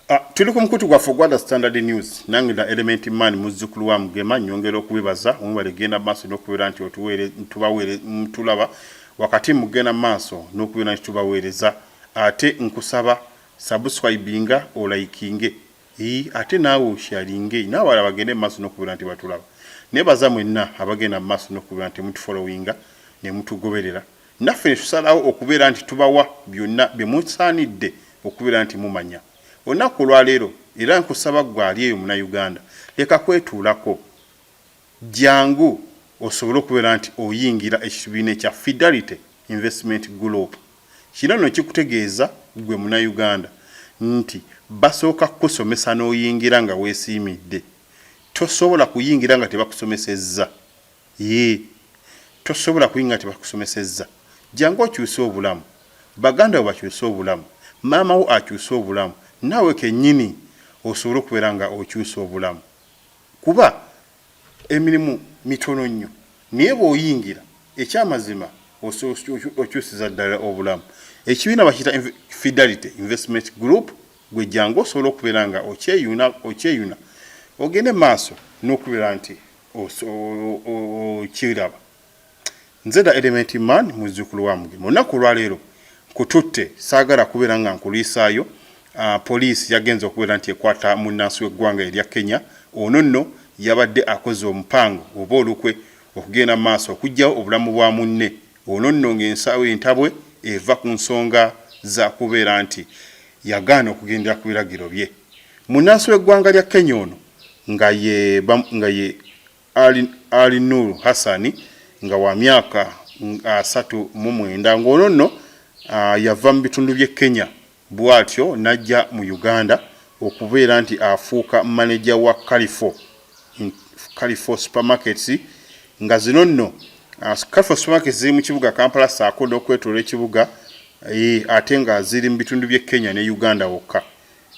Tuli ku mukutu gwaffe ogwa Standard News nange na Element Man muzzukulu wa Mugema nyongera okubibaza omubale genda maaso n'okubeera nti tulaba wakati mugenda maaso n'okubeera nti tubaweereza ate nkusaba subscribinga olaikinge ate naawe osharinge n'abalala bagende maaso n'okubeera nti batulaba nebaza mwenna abagenda maaso n'okubeera nti mutufollowinga ne mutugoberera naffe tusalawo okubeera nti tubawa byonna bye musaanidde okubeera nti mumanya olunaku lwaleero era nkusaba gwali eyo muna Uganda leka kwetuulako jangu osobole okubeera nti oyingira ekibiina ekya Fidelity Investment Group kino nno kikutegeeza gwe muna Uganda nti basooka kusomesa n'oyingira nga weesiimidde tosobola kuyingira nga tebakusomesezza tosobola kuyingira nga tebakusomesezza jangu okyuse obulamu baganda bo bakyuse obulamu maama wo akyuse obulamu nawe kennyini osobola okubeera nga okyusa obulamu kuba emirimu mitono nnyo naye bw'oyingira ekyamazima okyusiza ddala obulamu ekibiina bakiyita Fidelity Investment Group gwe jangu osobola okubeera nga okyeyuna ogende maaso n'okubeera nti okiraba nze da Element Man muzzukulu wa Mugema olunaku lwaleero nkututte saagala kubeera nga nkuliisaayo poliisi yagenze okubeera nti ekwata munnansi w'eggwanga erya Kenya ono nno yabadde akoze omupango oba olukwe okugenda maaso okugyawo obulamu bwa munne ono nno ng'ensawo entabwe eva ku nsonga za kubeera nti yagaana okugendera ku biragiro bye munnansi w'eggwanga lya Kenya ono nga ye Ali Nur Hassani nga wa myaka 39 ng'ono nno yava mu bitundu by'e Kenya bwatyo najja mu Uganda okubeera nti afuuka manager wa Carrefour supermarkets nga zino nno Carrefour supermarkets ziri mu kibuga Kampala saako n'okwetoola ekibuga ate nga ziri mu bitundu by'e Kenya ne Uganda wokka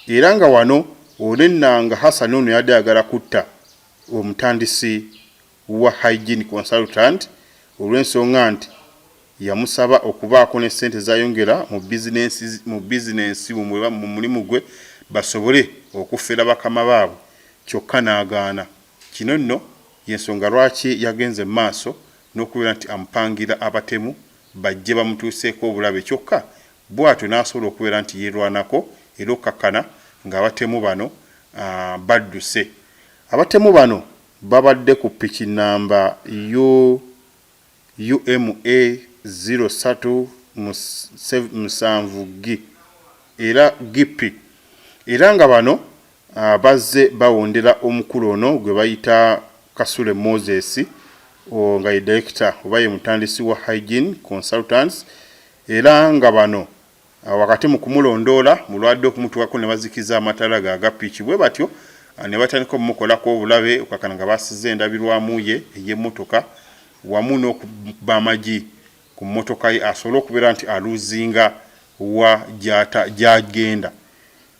era nga wano onennanga Hassan ono yadde ayagala kutta omutandisi wa hygiene consultant olw'ensonga nti yamusaba okubaako ne ssente zayongera mu bizinensi mu mulimu gwe basobole okufera bakama baabwe kyokka n'agaana kino nno yensonga lwaki yagenze maaso n'okubeera nti amupangira abatemu bajje bamutuuseeko obulabe kyokka bw'atyo n'asobola okubeera nti yeerwanako era okkakkana ng'abatemu bano badduse abatemu bano babadde ku piki namba UMA 03 era gipi era nga bano bazze bawondera omukulu ono gwe bayita Kasule Moses nga ye director oba ye mutandisi wa hygiene consultants era nga bano wakati mu kumulondoola mulwadde okumutuwako ne bazikiza amatala ga piki bwe batyo ne batandika okumukolako obulabe okakana nga basize endabirwamu ye ey'emmotoka wamu n'okuba amagi ku mmotoka ye asobole okubeera nti aluzinga wa gyagenda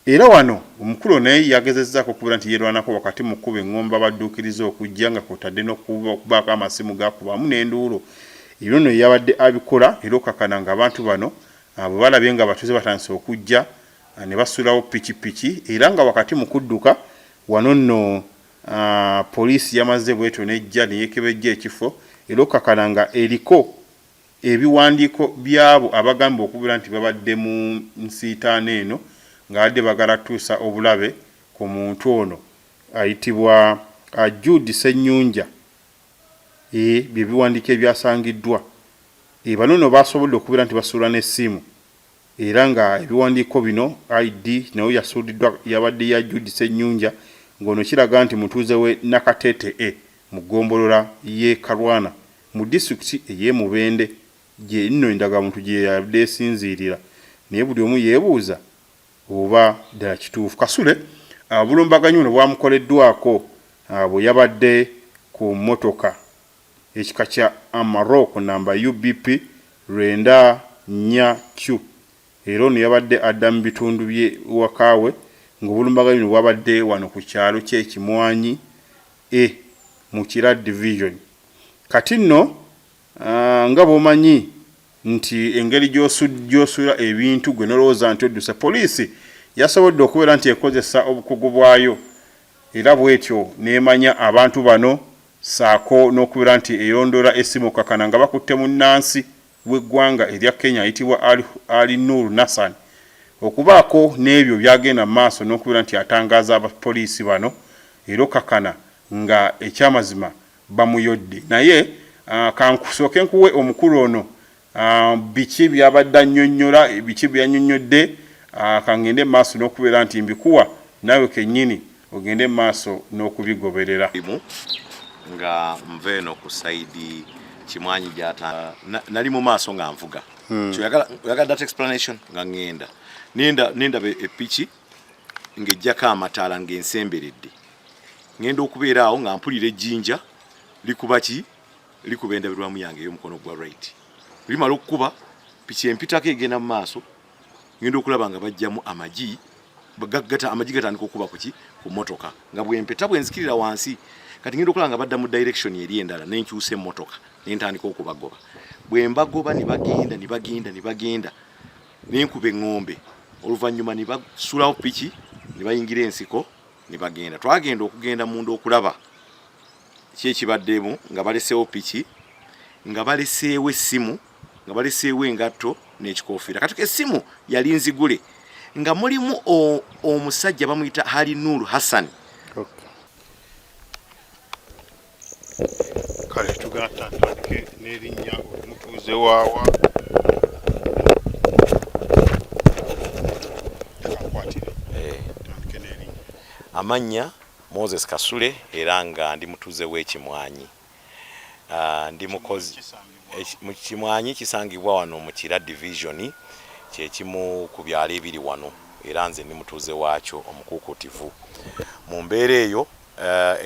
era wano omukulu naye yagezezzaako okubeera nti yeerwanako wakati mu kkuba eŋŋomba badduukiriza okujja nga kwotadde n'okubaako amasimu gakubamu n'enduulu ebyo nno yabadde abikola era okakana nga abantu bano bwe balabye nga batuze batandise okujja ne basulawo pikipiki era nga wakati mu kudduka wano nno poliisi yamaze bwetyo nejja neyeekebejja ekifo era okakana nga eriko ebiwandiiko byabo abagamba okubeera nti babadde mu nsiitaano eno nga badde bagala tuusa obulabe ku muntu ono ayitibwa Jude Ssenyunja bye biwandiiko ebyasangiddwa bano nno basobodde okubeera nti basuula n'essimu era nga ebiwandiiko bino ID nayo yasuuliddwa yabadde ya Jude Ssenyunja ng'ono kiraga nti mutuuze we Nakatete mu ggombolola y'e Kalwana mu disitulikiti ey'e Mubende gye nno endagamuntu gye yabadde esinziirira naye buli omu yeebuuza oba ddala kituufu Kasule bulumbaganyi buno bwamukoleddwako bwe yabadde ku mmotoka ekika kya Amarok namba UBP 94Q era ono yabadde adda mu bitundu bye wakaawe ng'obulumbaganyi buno bwabadde wano ku kyalo ky'Ekimwanyi mu Kira division kati nno nga bw'omanyi nti engeri gy'osula ebintu gwe nolowooza nti odduse poliisi yasobodde okubeera nti ekozesa obukugu bwayo era bwetyo neemanya abantu bano saako n'okubeera nti erondoola essimu kakana nga bakutte munnansi w'eggwanga erya Kenya ayitibwa Ali Nur Nassan okubaako n'ebyo byagenda mu maaso n'okubeera nti atangaaza abapoliisi bano era kakana nga ekyamazima bamuyodde naye kankusooke nkuwe omukulu ono biki byabadde annyonnyola biki byannyonnyodde kangende mu maaso n'okubeera nti mbikuwa nawe kennyini ogende mu maaso n'okubigoberera nga nve eno ku saidi Kimwanyi gyata nali mu maaso nga nvuga oyagala that explanation nga ngenda ninda epiki ng'ejjako amataala ng'ensemberedde ngenda okubeera awo nga mpulira ejjinja likuba ki likuba endabirwamu yange ey'omukono gwa right limala okukuba piki empitako egenda mu maaso ngenda okulaba nga bajjamu amagi gatandika okuba ku motoka nga bwempeta bwenzikirira wansi kati ngenda okulaba nga badda mu direction eri endala nenkyusa emmotoka nentandika okubagoba bwembagoba ne bagenda nenkuba eŋŋombe oluvannyuma ne basulawo piki ne bayingira ensiko ne bagenda twagenda okugenda munda okulaba ki ekibaddemu nga baleseewo piki nga baleseewo essimu nga baleseewo engatto n'ekikoofiira kati essimu yali nzigule nga mulimu omusajja bamuyita Ali Nur Hassan kale tugatandike n'erinnya omutuuze waawa amannya Moses Kasule era nga ndi mutuuze w'Ekimwanyi ndi mukozi mu Kimwanyi kisangibwa wano mu Kira division kyekimu ku byalo ebiri wano era nze ndi mutuuze waakyo omukuukutivu mu mbeera eyo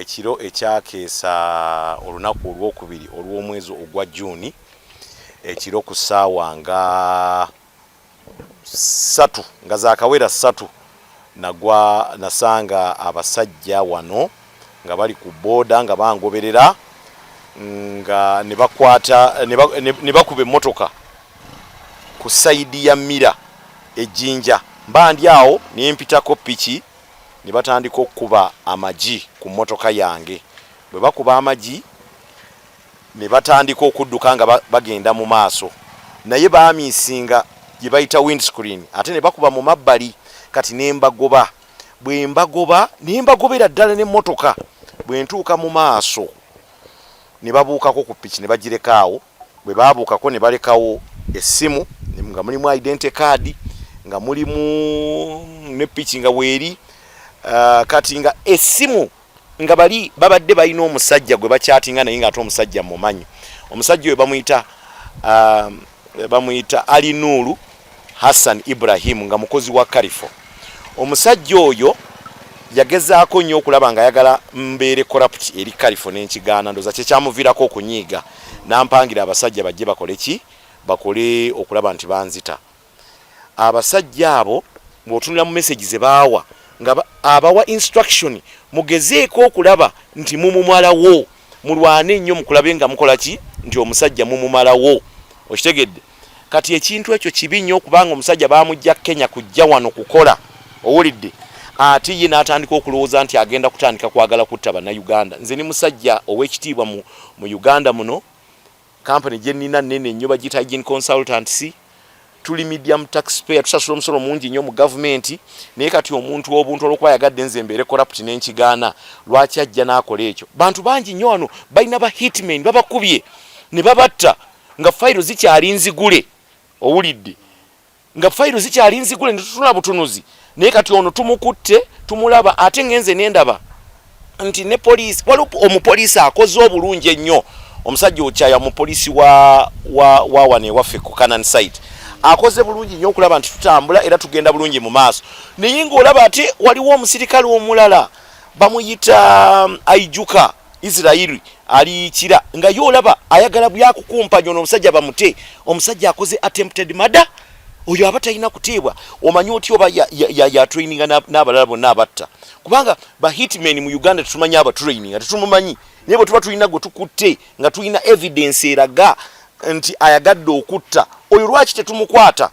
ekiro ekyakeesa olunaku olwokubiri olw'omwezi ogwa Juni ekiro ku ssaawa nga 3 nga zaakawera 3 nasanga abasajja wano nga bali ku booda nga bangoberera nga ne bakuba emmotoka ku saidi ya Mira ejjinja mbandi awo nempitako piki ne batandika okukuba amagi ku mmotoka yange bwe bakuba amagi ne batandika okudduka nga bagenda mu maaso naye baamisinga gye bayita windscreen ate ne bakuba mu mabbali kati nembagoba nembagobera ddala n'emmotoka bwe ntuuka mu maaso ne babuukako ku piki ne bagirekaawo bwe babuukako ne balekawo essimu nga mulimu identity card nga mulimu ne piki nga weeri kati nga essimu nga bali babadde balina omusajja gwe bakyatinga naye nga ate omusajja mumanyi omusajja oyo bamuyita Ali Nur Hassan Ibrahim nga mukozi wa Carrefour omusajja oyo yagezaako nnyo okulaba nga ayagala mbeere corrupt eri Carrefour n'enkigaana ndoza kyekyamuviirako okunyiiga nampangira abasajja bajje bakole okulaba nti banzita abasajja abo bw'otunula mu message ze baawa nga abawa instruction mugezeeko okulaba nti mumumalawo mulwane nnyo mukulabe nga mukola ki nti omusajja mumumalawo okitegedde kati ekintu ekyo kibi nnyo kubanga omusajja baamujja Kenya kujja wano kukola owulidde ate ye n'atandika okulowooza nti agenda kutandika kwagala kutta bannayuganda nze ni musajja ow'ekitiibwa mu Uganda muno company gye nnina nnene nnyo bagiyita Hygiene Consultancy tuli medium taxpayer tusasula omusolo mungi nnyo mu gavumenti naye kati omuntu obuntu olwokuba yagadde nze mbeere corrupt n'enkigaana lwaki ajja n'akola ekyo bantu bangi nnyo wano balina ba hitmen babakubye ne babatta nga fayiro zikyali nzigule owulidde nga fayiro zikyali nzigule ne tutula butunuzi naye kati ono tumukutte tumulaba ate ngenze nendaba nti ne police waliwo omupoliisi akoze obulungi ennyo omusajja okyaya mupoliisi wa wane waffe ku Canaan site akoze bulungi nnyo okulaba nti tutambula era tugenda bulungi mu maaso naye ng'olaba ate waliwo omusirikale omulala bamuyita Aijuka Israeli ali Kira nga yoolaba ayagala byakukumpanya ono omusajja bamute omusajja akoze attempted murder oyo aba talina kuteebwa omanyi oti oba ya traininga n'abalala bonna abatta kubanga ba hitmen mu Uganda tutumanyi aba traininga tetumumanyi naye bwe tuba tulina gwe tukutte nga tulina evidence eraga nti ayagadde okutta oyo lwaki tetumukwata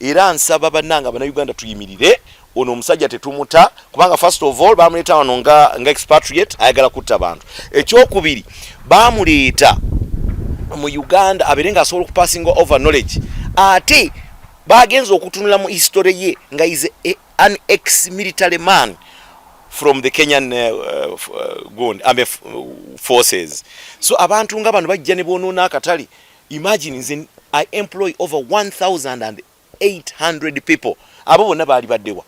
era nsaba bannanga bannayuganda tuyimirire ono omusajja tetumuta kubanga first of all bamuleta wano nga expatriate ayagala kutta bantu. Ekyokubiri bamuleeta mu Uganda aberenga asobola okupassing over knowledge ate bagenza okutunula mu history ye nga is an ex-military man from the Kenyan forces. So abantu nga bano bajja ne bonoona akatali. Imagine nze I employ over 1,800 people. Abo bonna baali baddewa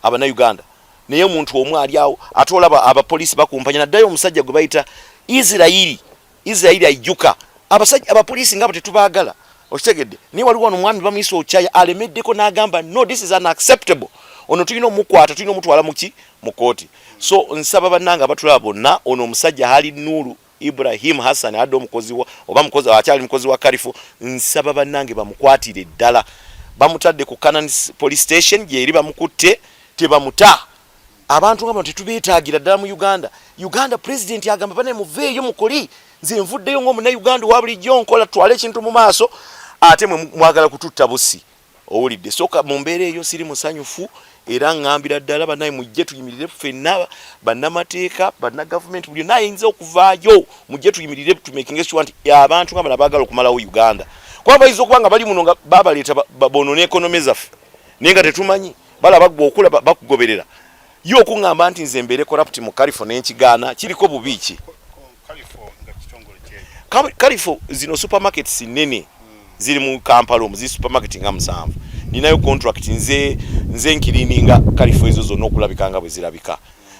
abana Uganda. Naye omuntu omu ali awo atolaba abapolisi bakumpanya naddayo omusajja gwe bayita Israeli ajuka. Abasajja abapolisi ngabo tetubaagala. Okitegedde ni waliwo omwami bamuyisa okyaya alemeddeko n'agamba no, this is unacceptable. Ono tulina omukwata, tulina omutwala mu kooti. So nsaba bannanga batulaba bonna ono omusajja hali Nuru Ibrahim Hassan addo omukozi wa oba mukozi akyali mukozi wa Karifu, nsaba bannange bamukwatire ddala. Bamutadde ku Canaan police station gye eri bamukutte tebamuta. Abantu nga bano tetubeetaagira ddala mu Uganda. Uganda president agamba bane muveeyo mukoli nze nvuddeyo ng'omuna Uganda wa bulijjo nkola twale ekintu mu maaso ate mwagala kututta busi. Owulidde soka mu mbeera eyo siri musanyufu era ngambira ddala banaye mujje tuyimirire ffenna bannamateeka banna government buli nayinza okuvaayo mujje tuyimirire to making sure nti abantu nga bano baagala okumalawo Uganda. Kuba bayinza okuba nga bali muno nga babaleeta bono n'ekonomi zaffe naye nga tetumanyi balaba gwe okula bakugoberera yo okuŋŋamba nti nze mbeere corrupt mu Karifu n'enkigaana kiriko bubi ki? Karifu zino supermarkets nnene ziri mu Kampala omuzi supermarket nga 7 ninayo contract nze nkirininga Karifu ezo zonna okulabika nga bwe zirabika.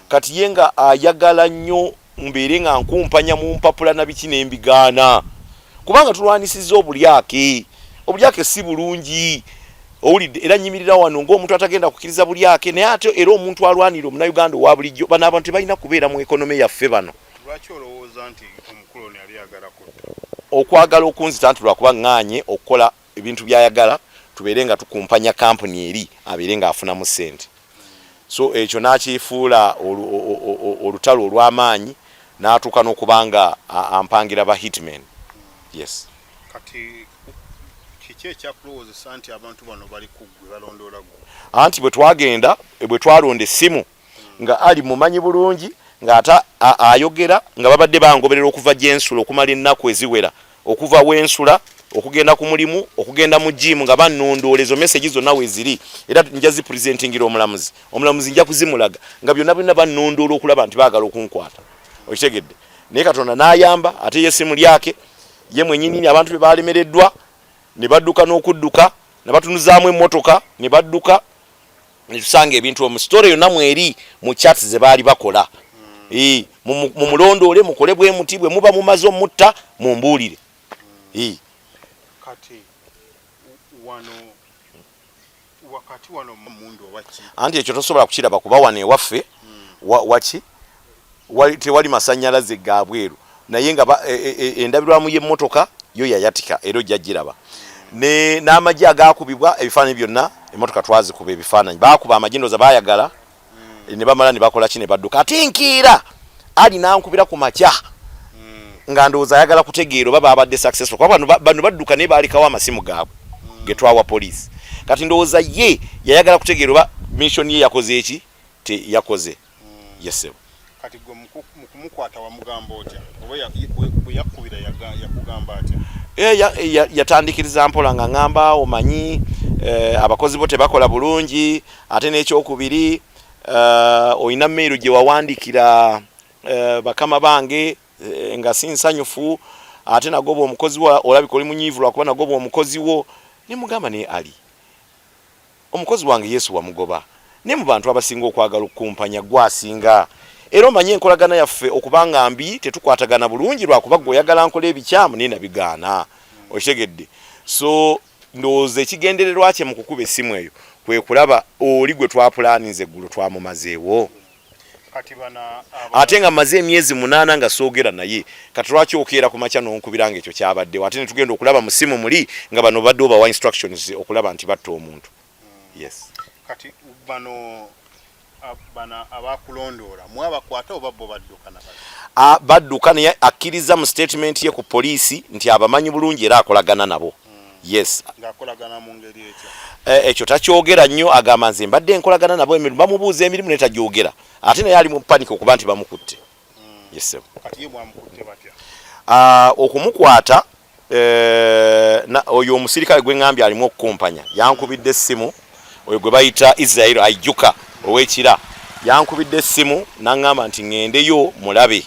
Kati yenga ayagala nnyo mbeere nga nkumpanya mu mpapula na biki n'embigaana kubanga tulwanisiza obulyake si bulungi. Owulidde era nyimirira wano ng'omuntu atagenda kukkiriza bulyake naye ate era omuntu alwanira omuna Uganda owa bulijjo bano abantu tebalina kubeera mu ekonomi yaffe bano. Lwaki olowooza nti omukoloni yali ayagala kutta? Okwagala okunzita nti lwakuba ŋŋaanye okukola ebintu by'ayagala tubeere nga tukumpanya kampuni eri abeere nga afunamu ssente. So ekyo n'akifuula olutalo olw'amaanyi n'atuuka n'okuba nga ampangira ba hitmen. Yes. Kati kiki ekyakulowoozesa nti abantu bano bali kuggwe balondoola gwe? Anti bwe twagenda bwe twalonda essimu nga ali mumanyi bulungi nga ata ayogera nga babadde bangoberera okuva gyensula okumala ennaku eziwera okuva wensula okugenda ku mulimu okugenda mu gym nga bannondoolezo message zonna weziri era nja zi presentingira omulamuzi nja kuzimulaga nga byonna bannondoola okulaba nti baagala okunkwata. Okitegedde naye Katonda n'ayamba ate yesimu lyake ye mwenyini abantu be balemereddwa ne badduka n'okudduka ne batunuzaamu emmotoka ne badduka ne tusanga ebintu mu story yonna mweri mu chats ze baali bakola. Mumulondoole mukole bwe muti bwe muba mumaze omutta mumbuulire. Kati wano mundu waki anti ekyo tosobola kukiraba kuba wano ewaffe waki tewali masannyalaze ga bweru naye nga endabirwamu y'emmotoka yo yayatika era ojja giraba n'amagye agaakubibwa ebifaananyi byonna emmotoka twazikuba ebifaananyi baakuba amagye ndooza baayagala ne bamala ne bakola ki ne badduka ate nkiira ali nankubira ku makya nga ndowooza ayagala kutegeera oba baabadde successful kuba bano badduka naye baalekawo amasimu gaabwe ge twawa poliisi kati ndowooza ye yayagala kutegeera oba mission ye yakoze eki teyakoze. Yesebo kati gwe mukumukwata wamugamba otya oba bwe yakubira yakugamba atya? Yatandikiriza mpola nga ngamba omanyi abakozi bo tebakola bulungi ate n'ekyokubiri oyina mmero gye wawandikira bakama bange nga sinsanyufu ate nagoba omukozi wo olabika oli munyiivu lwakuba nagoba omukozi wo ne mugamba ne ali omukozi wange Yesu wamugoba ne mu bantu abasinga okwagala okukumpanya gwasinga era omanye enkolagana yaffe okubanga mbi tetukwatagana bulungi lwakuba gwe oyagala nkola ebikyamu naye nabigaana. Okitegedde so ndowooza ekigendererwa kye mu kukuba essimu eyo kwe kulaba oli gwe twapulaninze eggulu twamumazeewo ate nga maze emyezi 8 nga soogera naye kati lwaki okeera ku makya n'onkubiranga ekyo kyabaddewo ate ne tugenda okulaba mu ssimu muli nga bano badde obawa instructions okulaba nti batta omuntu. Yes. Kati bano abakulondoola mwabakwata oba bo badduka na badduka naye akkiriza mu statement ye ku poliisi nti abamanyi bulungi era akolagana nabo. yes ng'akolagana mu ngeri etya ekyo takyogera nnyo agamba nze mbadde nkolagana nabo emirimu bamubuuza emirimu naye tagyogera ate naye ali mu panic okuba nti bamukutte yes kati ye bwamukutte batya okumukwata oyo omusirikale gwe ngambye alimu okukumpanya yankubidde essimu oyo gwe bayita Israel ajjuka ow'ekira yankubidde essimu n'aŋŋamba nti ŋŋendeyo mulabe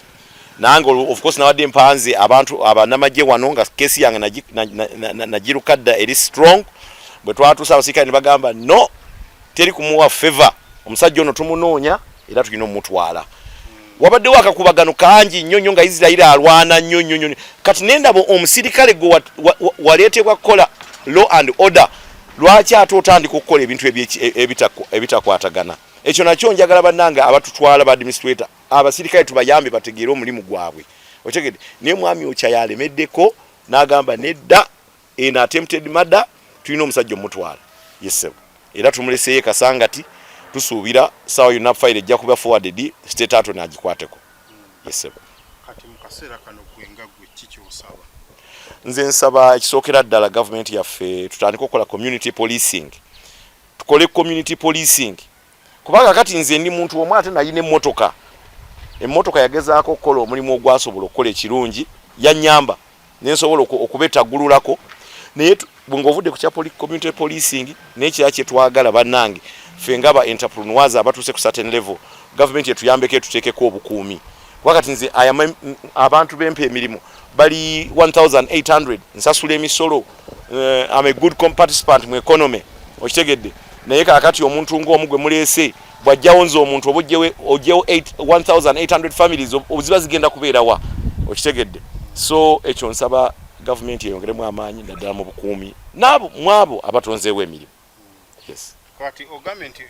nange of course nawadde mpanze abantu abanamagye wano nga kesi yange nagirukadda eri strong bwe twatuusa abasirikale ne bagamba no teri kumuwa favor omusajja ono tumunoonya era tulina omutwala wabaddewo akakubagano kangi nnyo nga Israel alwana nnyo kati nendabo omusirikale gwe waleetebwa kukola law and order lwaki ate otandika okukola ebintu ebitakwatagana ekyo nakyo njagala bannange abatutwala ba administrator abasirikale tubayambe bategeere omulimu gwabwe otegedde naye mwami okya yalemeddeko n'agamba nedda in attempted murder tulina omusajja omutwala yes era tumuleseeyo kasangati tusuubira sawa yonna file ejja kuba forwarded state attorney agikwateko yes kati mu kaseera kano gwenga gwe kikyosaba nze nsaba ekisookera ddala gavumenti yaffe tutandika okukola community policing tukole community policing kubanga kati nze ndi muntu omwe ate nayina emmotoka yagezaako okukola omulimu ogwasobola okukola ekirungi yannyamba nensobola okubetaggululako naye bwengovudde ku kya community policing n'ekira kye twagala bannange ffe ngaba entrepreneurs abatuuse ku certain level government yetuyambeko etuteekeko obukuumi wakati nze abantu bempa emirimu bali 1800 nsasula emisolo I'm a good participant mu economy okitegedde naye kakati omuntu ng'omu gwe muleese bwajjawo nze omuntu ojewo 1800 families oziba zigenda kubeerawa okitegedde so ekyo nsaba government eyongeremu amaanyi naddala mu bukuumi n'abo mwabo abatonzeewo emirimu yes kati ogambe nti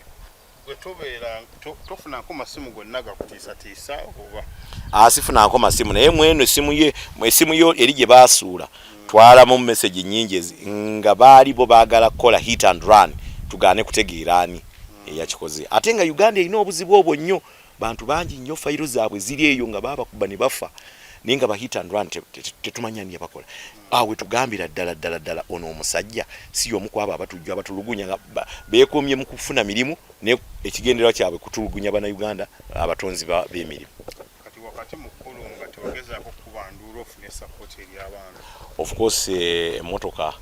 gwe tobeera tofunako masimu gonna gakutiisatiisa oba sifunako masimu naye mweno essimu yo eri gye baasuula twalamu message nnyingi nga baali bo baagala kukola hit and run tugaane kutegeeraani eyakikoze ate nga Uganda erina obuzibu obwo nnyo bantu bangi nnyo fayiro zaabwe ziri eyo nga babakuba ne bafa naye nga ba hit and run tetumanya ni yabakola awe tugambira ddala ono omusajja si omu kwabo abatujja abatulugunya nga beekomye mu kufuna mirimu ne ekigendererwa kyabwe kutulugunya bana Uganda abatonzi b'emirimu kati wakati mukulu nga tebagezaako kubanduula ofune support eri abantu of course emotoka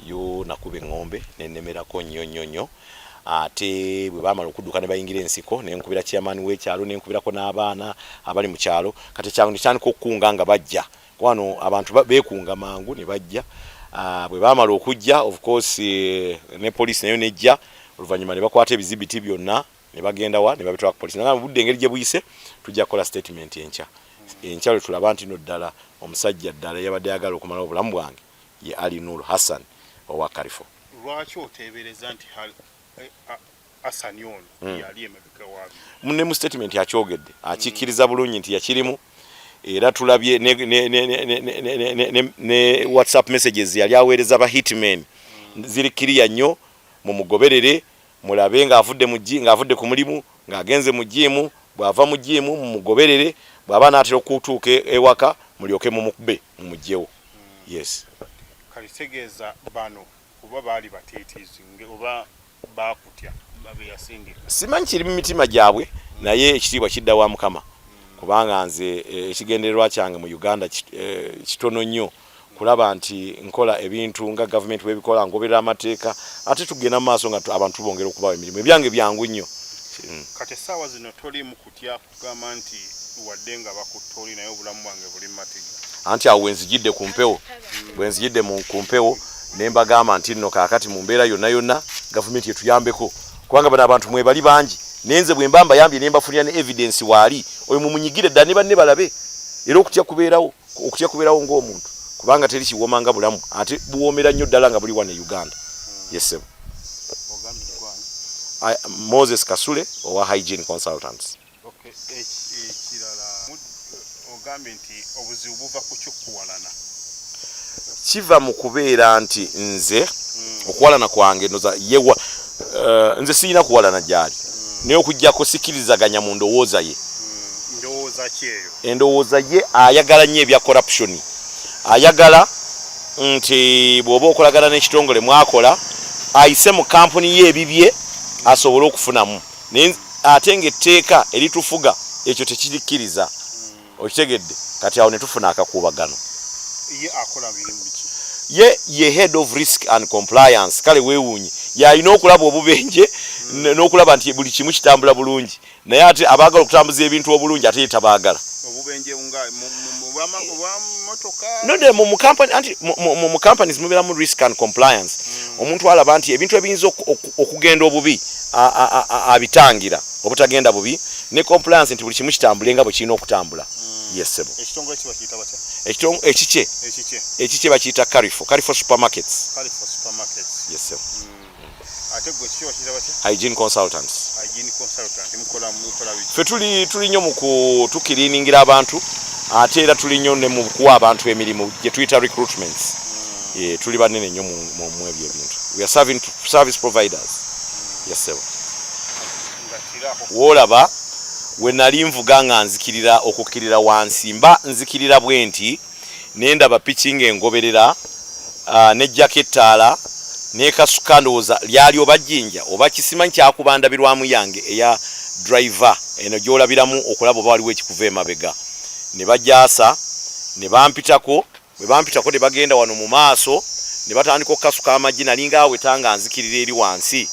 yo nakuba engombe nenemerako nnyo ate bwe baamala okudduka ne bayingira ensiko nenkubira chairman w'ekyalo nenkubirako n'abaana abali mu kyalo kati ekyangu nekyandika okukunga nga bajja kwano abantu beekunga mangu ne bajja bwe baamala okujja of course ne police nayo nejja oluvannyuma ne bakwata ebizibiti byonna ne bagenda wa ne babitwala ku police nanga budde engeri gye buyise tujja kukola statement enkya lwe tulaba nti no ddala omusajja ddala yabadde ayagala okumala obulamu bwange ye Ali Nur Hassan owa Karifo lwaki oteebereza nti Hassan ono yali emabega waabi munne mu statement yakyogedde akikkiriza bulungi nti yakirimu era tulabye ne WhatsApp messages yali aweereza ba hitmen ziri kiriya nnyo mumugoberere mulabe ng'avudde ku mulimu ng'agenze mu jimu bw'ava mu jimu mumugoberere bw'aba n'atera okutuuka ewaka mulyoke mumukube mumugyewo yes kalitegeeza bano kuba baali bateetiizi oba bakutya babe yasindika simanyi kiri mu mitima gyabwe naye ekitiibwa kidda wa Mukama kubanga nze ekigendererwa kyange mu Uganda kitono nnyo kulaba nti nkola ebintu nga government webikola ngoberera amateeka ate tugenda mu maaso nga abantu bongera okubawa emirimu ebyange byangu nnyo kati essaawa zino toli mu kutya kugamba nti wadde nga bakutoli naye obulamu bwange buli matiga anti awo wenzijidde ku mpewo bwenzijidde ku mpewo ne mbagamba nti nno kaakati mu mbeera yonna gavumenti yetuyambeko kubanga bano abantu mwebali bangi nenze bwe mba mbayambye ne mbafunira ne evidence waali oyo mumunyigire ddala ne banne balabe era okutya kubeerawo ng'omuntu kubanga teri kiwooma nga bulamu ate buwoomera nnyo ddala nga buli wano e Uganda yes Moses Kasule owa Hygiene Consultants ekirala ogambye nti obuzibu buva ku ky'okuwalana kiva mu kubeera nti nze okuwalana kwange yewa nze sirina kuwalana gyali naye okujjako sikirizaganya mu ndowooza ye ndowooza ki eyo endowooza ye ayagala nnyo ebya corruption ayagala nti bw'oba okolagana n'ekitongole mwakola ayise mu kampuni ye ebibye asobole okufunamu ate ng'etteeka eritufuga ekyo tekirikkiriza okitegedde kati awo ne tufuna akakuubagano ye head of risk and compliance kale weewuunye yalina okulaba obubenje n'okulaba nti buli kimu kitambula bulungi naye ate abaagala okutambuza ebintu obulungi ate yetabaagala nonde mu companies mubeera mu risk and compliance omuntu alaba nti ebintu ebiyinza okugenda obubi abitangira obutagenda bubi ne compliance nti buli kimu kitambule nga bwe kirina okutambula yesebo ekikye bakiyita Carrefour supermarkets yesebo hygiene consultants fe tuli nnyo mu kutukiriiningira abantu ate era tuli nnyo ne mu kuwa abantu emirimu gye tuyita recruitments tuli banene nnyo mu ebyo ebintu we are service providers yesebo woolaba we nali nvuga nga nzikirira okukkirira wansi mba nzikirira bwe nti nendaba pitching engoberera nejjako ettaala nekasuka ndowooza lyali oba jjinja oba kisimanyi kyakubandabirwamu yange eya driver eno gyolabiramu okulaba oba waliwo ekikuva emabega ne bajjaasa ne bampitako bwe bampitako ne bagenda wano mu maaso ne batandika okukasuka amagi nalinga awe tanga nzikirira eri wansi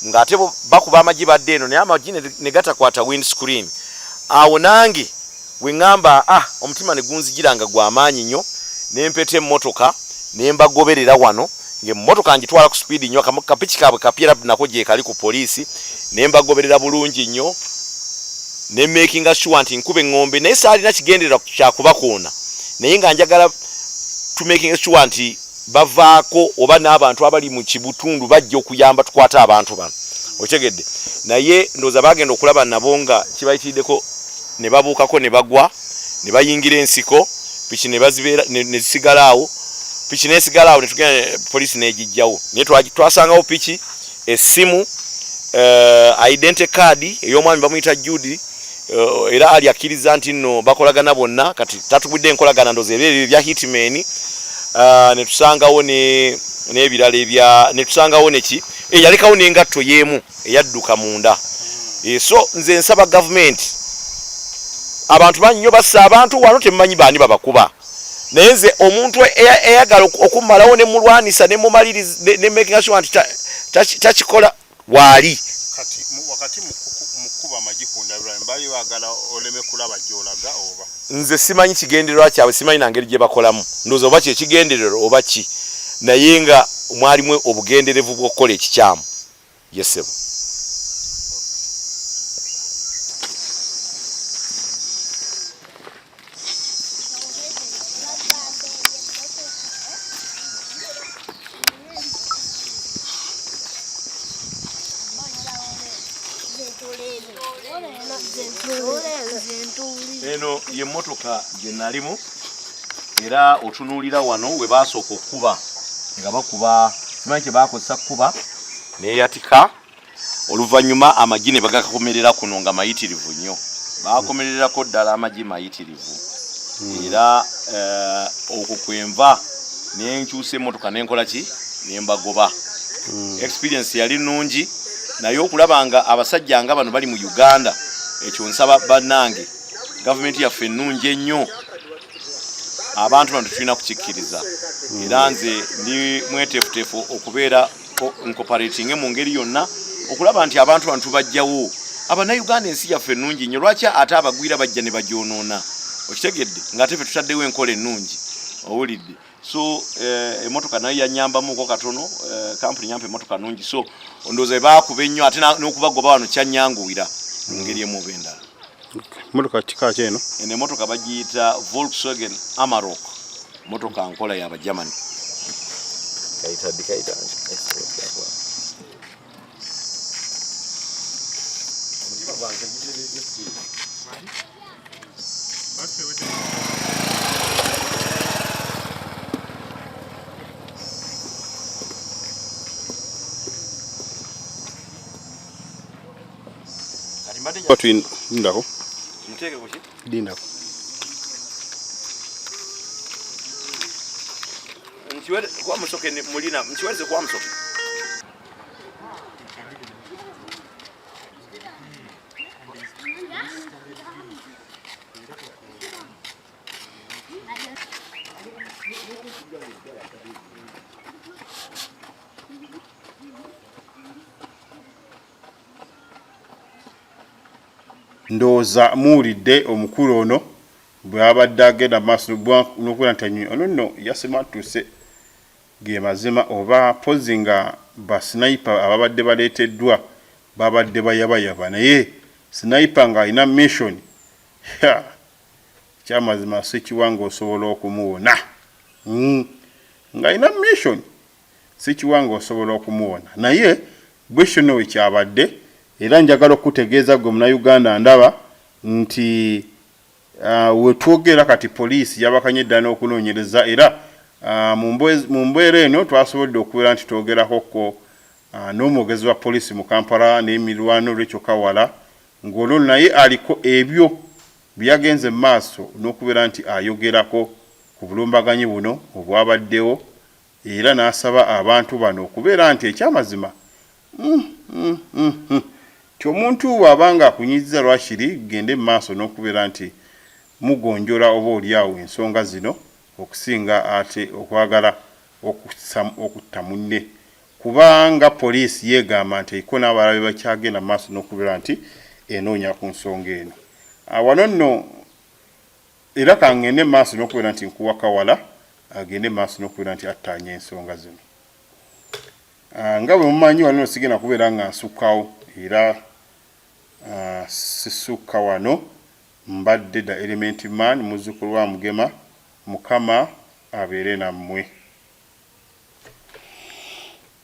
ng'ate bakuba amagi badde eno naye amagi ne gatakwata windscreen awo nange we ŋŋamba omutima ne gunzijiranga gw'amaanyi nnyo ne mpeta emmotoka ne mbagoberera wano ng'emmotoka ngitwala ku speed nnyo kapiki kaabwe kapyera nako gye kali ku poliisi ne mbagoberera bulungi nnyo ne makinga sure nti nkuba eŋŋombe naye saalina kigenderera kyakubakoona naye nga njagala to making sure nti bavaako oba n'abantu abali mu kibutundu bajja okuyamba tukwata abantu bano okitegedde naye ndowooza bagenda okulaba nabo nga kibayitiriddeko ne babuukako ne bagwa ne bayingira ensiko piki ne zisigala awo piki nesigala awo ne tugenda poliisi n'egijjawo naye twasangawo piki essimu identity card ey'omwami bamuyita Judy era ali akkiriza nti nno bakolagana bonna kati tatubudde enkolagana ndowooza ebyo bya hitman ne tusangawo n'ebirala ebya ne tusangawo neki yalekawo n'engatto y'emu eyadduka munda so nze nsaba gavumenti abantu bangi nnyo bassa abantu wano temumanyi baani babakuba naye nze omuntu eyagala okummalawo ne mulwanisa ne mumaliriza ne making sure nti takikola waali wakati mukuba amagi ku ndabirwamu bali baagala oleme kulaba gy'olaga oba nze simanyi kigendererwa kyabwe simanyi na ngeri gye bakolamu ndowooza oba kyekigendererwa oba ki naye nga mwalimu obugenderevu bw'okukola ekikyamu yesebo eno ye motoka gye nalimu era otunuulira wano we basooka okuba nga bakuba simanyi kye bakozesa kuba neyatika oluvannyuma amagi ne bagakomerera kuno nga mayitirivu nnyo bakomererako ddala amagi mayitirivu era okwo kwenva nenkyusa emmotoka nenkola ki nembagoba experience yali nnungi naye okulaba nga abasajja nga bano bali mu Uganda ekyo nsaba bannange gavumenti yaffe ennungi ennyo abantu bano tulina kukikkiriza era nze ndi mweteefuteefu okubeera incorporating mu ngeri yonna okulaba nti abantu bano tubajjawo abannayuganda ensi yaffe ennungi nnyo lwaki ate abagwira bajja ne bagyonoona okitegedde ng'ate fe tutaddewo enkola ennungi owulidde so emotoka nayo yanyambamuko katono kampuni nyampa emotoka nnungi so ndowooza baakuba ennyo ate n'okubagoba wano kyanyanguwira mu ngeri emu oba endala motoka kika kyeno ene motoka bagiyita Volkswagen Amarok motoka nkola y'Abagermany kaita watu ndako mteke kuki dindako mkiwele kwa msoke ni mulina mkiweze kwa msoke ndoza muulidde omukulu ono bw'abadde agenda maaso n'okubera nti ono nno yasema tuuse ge mazima oba pozi nga basniper ababadde baleeteddwa babadde bayabayaba naye sniper ng'alina mission kyamazima si kiwanga osobola okumuwona ng'alina mission si kiwanga osobola okumuwona naye bwe kino we kyabadde era njagala okutegeeza gwe Munnayuganda ndaba nti we twogera kati poliisi yabakanye dda n'okunoonyereza era mu mbeera eno twasobodde okubeera nti twogerakokko n'omwogezi wa poliisi mu Kampala n'emirwano Rachel Kawala ng'olwo naye aliko ebyo byagenze mu maaso n'okubeera nti ayogerako ku bulumbaganyi buno obwabaddewo era n'asaba abantu bano okubeera nti ekyamazima ti omuntu bw'abanga akunyiziza lwakiri gende mu maaso n'okubeera nti mugonjola oba oliawo ensonga zino okusinga ate okwagala okutta munne kubanga poliisi yeegamba nti eko n'abalabe bakyagenda mu maaso n'okubeera nti enoonya ku nsonga eno wano nno era kangende mu maaso n'okubeera nti nkuwa Kawala agende mu maaso n'okubeera nti attaanya ensonga zino nga bwe mumanyi wano sigenda kubeera nga nsukkawo era sisukka wano mbadde da element man muzzukulu wa Mugema Mukama abeere nammwe.